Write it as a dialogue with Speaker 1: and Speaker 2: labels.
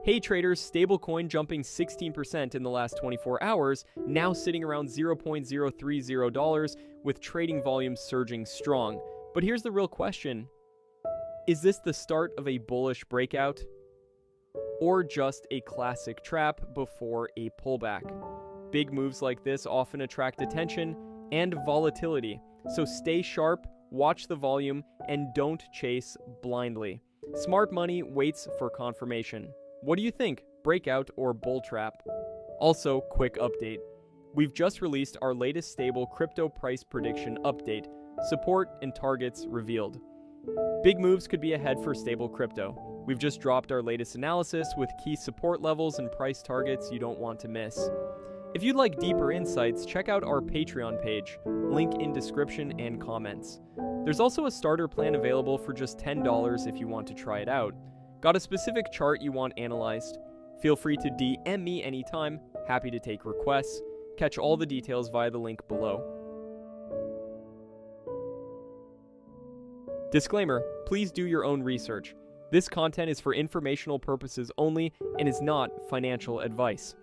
Speaker 1: Hey traders, stablecoin jumping 16% in the last 24 hours, now sitting around $0.030 with trading volumes surging strong. But here's the real question. Is this the start of a bullish breakout? Or just a classic trap before a pullback? Big moves like this often attract attention and volatility, so stay sharp, watch the volume, and don't chase blindly. Smart money waits for confirmation. What do you think, breakout or bull trap? Also, quick update. We've just released our latest stable crypto price prediction update, support and targets revealed. Big moves could be ahead for stable crypto. We've just dropped our latest analysis with key support levels and price targets you don't want to miss. If you'd like deeper insights, check out our Patreon page, link in description and comments. There's also a starter plan available for just $10 if you want to try it out. Got a specific chart you want analyzed? Feel free to DM me anytime, happy to take requests. Catch all the details via the link below. Disclaimer, please do your own research. This content is for informational purposes only and is not financial advice.